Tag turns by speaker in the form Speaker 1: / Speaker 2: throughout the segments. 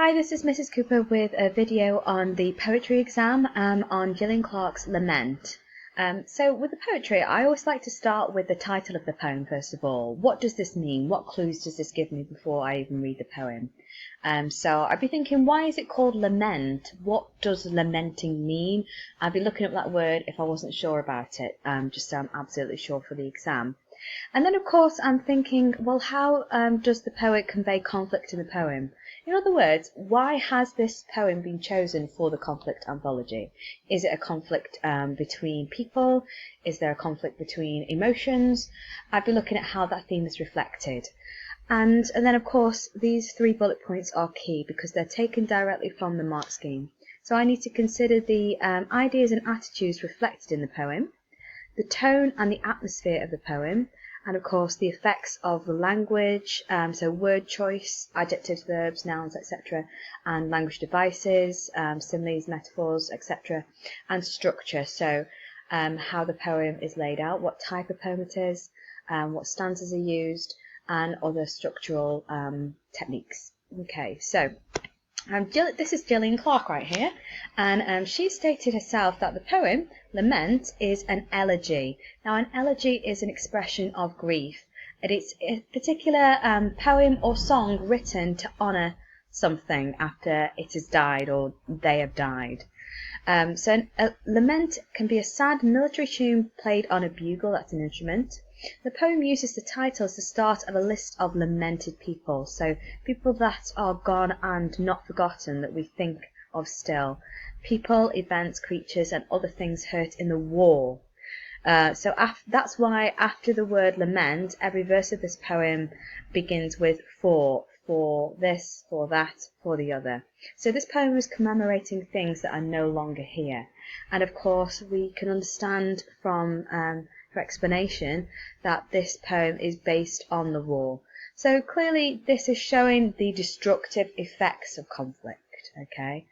Speaker 1: Hi, this is Mrs. Cooper with a video on the poetry exam on Gillian Clarke's Lament. So with the poetry, I always like to start with the title of the poem first of all. What does this mean? What clues does this give me before I even read the poem? So I'd be thinking, why is it called lament? What does lamenting mean? I'd be looking up that word if I wasn't sure about it, just so I'm absolutely sure for the exam. And then, of course, I'm thinking, well, how does the poet convey conflict in the poem? In other words, why has this poem been chosen for the conflict anthology? Is it a conflict between people? Is there a conflict between emotions? I'd be looking at how that theme is reflected. And then, of course, these 3 bullet points are key because they're taken directly from the mark scheme. So I need to consider the ideas and attitudes reflected in the poem, the tone and the atmosphere of the poem, and of course the effects of the language, so word choice, adjectives, verbs, nouns, etc., and language devices, similes, metaphors, etc., and structure, so how the poem is laid out, what type of poem it is, what stanzas are used, and other structural techniques. Okay, so this is Gillian Clarke right here, and she stated herself that the poem Lament is an elegy. Now, an elegy is an expression of grief. It's a particular poem or song written to honour something after it has died or they have died. So a lament can be a sad military tune played on a bugle, that's an instrument. The poem uses the title as the start of a list of lamented people, so people that are gone and not forgotten that we think of still. People, events, creatures and other things hurt in the war. So that's why after the word lament, every verse of this poem begins with for this, for that, for the other. So this poem is commemorating things that are no longer here. And of course we can understand from her explanation that this poem is based on the war. So clearly this is showing the destructive effects of conflict. Okay,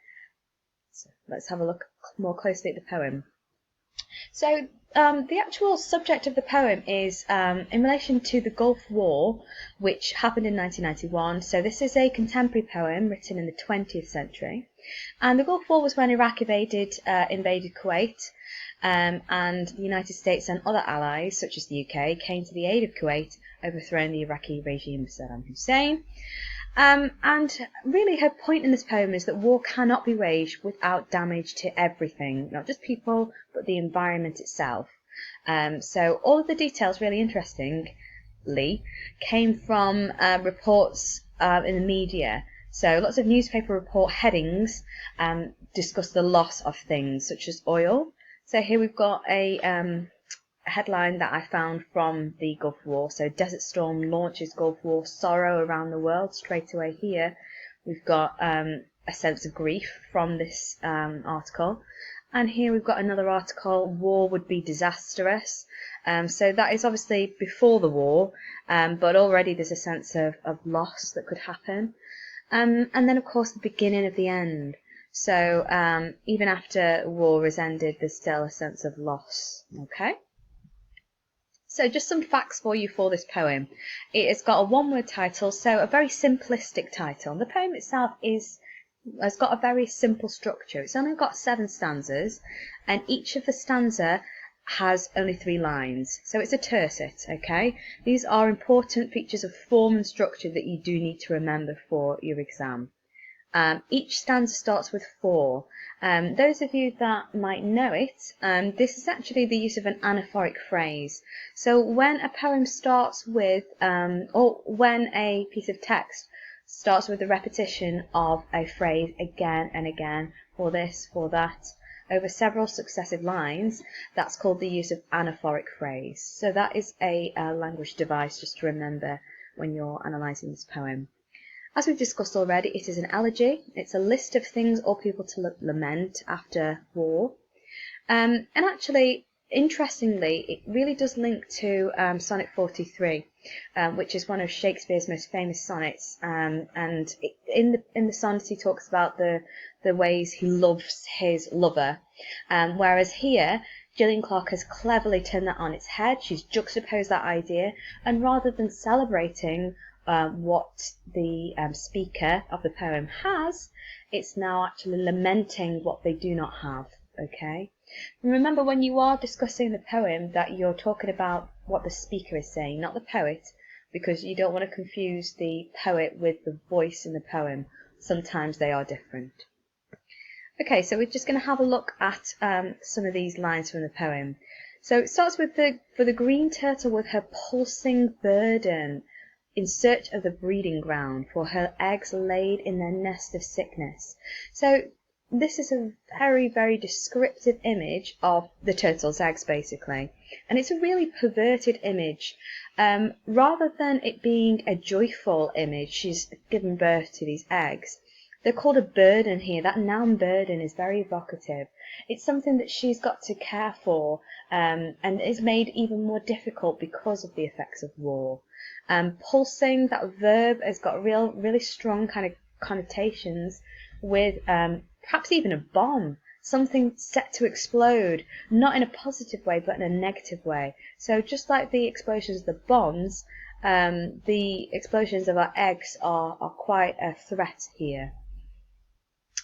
Speaker 1: so let's have a look more closely at the poem. So the actual subject of the poem is in relation to the Gulf War, which happened in 1991. So this is a contemporary poem written in the 20th century. And the Gulf War was when Iraq invaded Kuwait, and the United States and other allies, such as the UK, came to the aid of Kuwait, overthrowing the Iraqi regime of Saddam Hussein. And really her point in this poem is that war cannot be waged without damage to everything, not just people, but the environment itself. So all of the details, really interestingly, came from reports in the media. So lots of newspaper report headings discuss the loss of things, such as oil. So here we've got a headline that I found from the Gulf War. So Desert Storm launches Gulf War sorrow around the world. Straight away here we've got a sense of grief from this article. And here we've got another article, war would be disastrous. So that is obviously before the war, but already there's a sense of loss that could happen. And then of course the beginning of the end. So even after war has ended, there's still a sense of loss. Okay. So just some facts for you for this poem. It has got a one-word title, so a very simplistic title. The poem itself has got a very simple structure. It's only got 7 stanzas, and each of the stanza has only 3 lines. So it's a tercet, okay? These are important features of form and structure that you do need to remember for your exam. Each stanza starts with for. Those of you that might know it, this is actually the use of an anaphoric phrase. So when a poem starts with, or when a piece of text starts with the repetition of a phrase again and again, for this, for that, over several successive lines, that's called the use of anaphoric phrase. So that is a language device just to remember when you're analysing this poem. As we've discussed already, it is an elegy. It's a list of things or people to lament after war. And actually, interestingly, it really does link to Sonnet 43, which is one of Shakespeare's most famous sonnets. And in the sonnet, he talks about the ways he loves his lover. Whereas here, Gillian Clarke has cleverly turned that on its head. She's juxtaposed that idea, and rather than celebrating what the speaker of the poem has. It's now actually lamenting what they do not have. Okay. And remember, when you are discussing the poem, that you're talking about what the speaker is saying, not the poet, because you don't want to confuse the poet with the voice in the poem. Sometimes they are different. Okay, so we're just going to have a look at some of these lines from the poem. So it starts with for the green turtle with her pulsing burden, in search of the breeding ground, for her eggs laid in their nest of sickness. So this is a very, very descriptive image of the turtle's eggs, basically. And it's a really perverted image. Rather than it being a joyful image, she's given birth to these eggs. They're called a burden here. That noun burden is very evocative. It's something that she's got to care for, and is made even more difficult because of the effects of war. Pulsing, that verb, has got really strong kind of connotations with perhaps even a bomb, something set to explode, not in a positive way but in a negative way. So just like the explosions of the bombs, the explosions of our eggs are quite a threat here.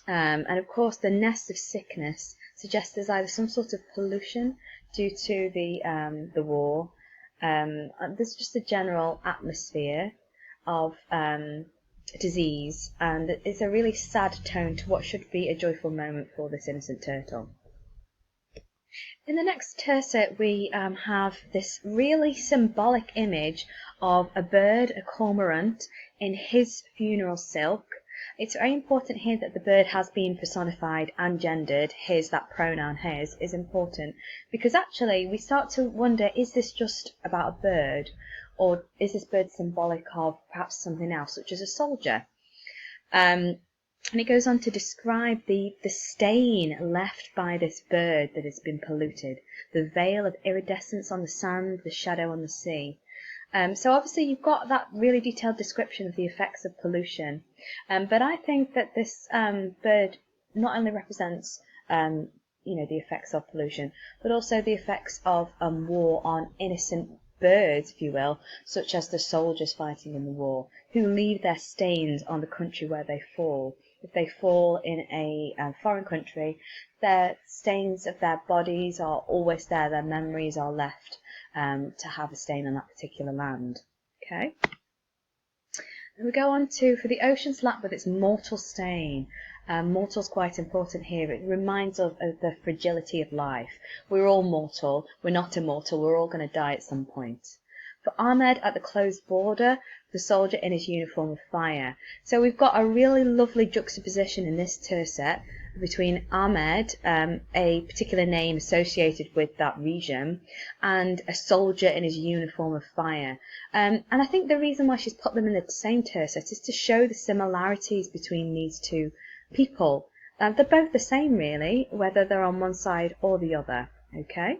Speaker 1: And of course the nest of sickness suggests there's either some sort of pollution due to the war. There's just a general atmosphere of disease, and it's a really sad tone to what should be a joyful moment for this innocent turtle. In the next tercet we have this really symbolic image of a bird, a cormorant, in his funeral silk. It's very important here that the bird has been personified and gendered. His, that pronoun his, is important, because actually we start to wonder, is this just about a bird, or is this bird symbolic of perhaps something else, such as a soldier? And it goes on to describe the stain left by this bird that has been polluted, the veil of iridescence on the sand, the shadow on the sea. So obviously you've got that really detailed description of the effects of pollution, but I think that this bird not only represents the effects of pollution, but also the effects of war on innocent birds, if you will, such as the soldiers fighting in the war, who leave their stains on the country where they fall. If they fall in a foreign country, their stains of their bodies are always there, their memories are left to have a stain on that particular land. Okay. And we go on to, for the ocean's lap with its mortal stain. Mortal's quite important here. It reminds us of the fragility of life. We're all mortal. We're not immortal. We're all going to die at some point. For Ahmed at the closed border, the soldier in his uniform of fire. So we've got a really lovely juxtaposition in this tercet between Ahmed, a particular name associated with that region, and a soldier in his uniform of fire. And I think the reason why she's put them in the same tercet is to show the similarities between these two people. They're both the same, really, whether they're on one side or the other. Okay.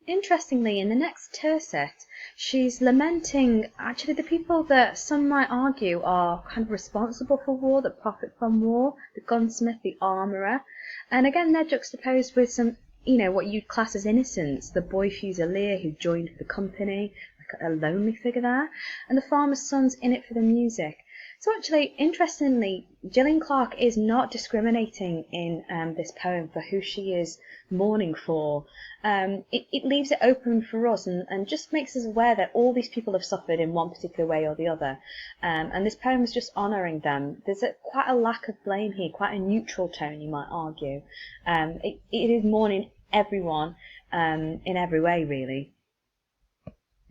Speaker 1: Interestingly, in the next tercet, she's lamenting actually the people that some might argue are kind of responsible for war, that profit from war, the gunsmith, the armourer. And again, they're juxtaposed with some, what you'd class as innocents, the boy fusilier who joined the company, like a lonely figure there, and the farmer's son's in it for the music. So actually, interestingly, Gillian Clarke is not discriminating in this poem for who she is mourning for. It leaves it open for us and just makes us aware that all these people have suffered in one particular way or the other. And this poem is just honouring them. There's quite a lack of blame here, quite a neutral tone, you might argue. It is mourning everyone in every way, really.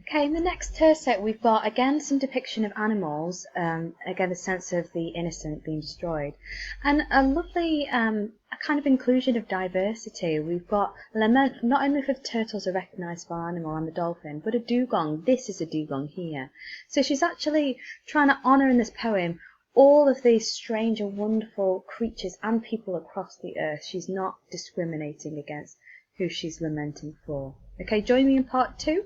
Speaker 1: Okay, in the next tercet we've got again some depiction of animals, again the sense of the innocent being destroyed, and a lovely a kind of inclusion of diversity. We've got Lament not only for the turtles, a recognised farm animal, and the dolphin, but a dugong. This is a dugong here. So she's actually trying to honour in this poem all of these strange and wonderful creatures and people across the earth. She's not discriminating against who she's lamenting for. Okay, join me in part 2.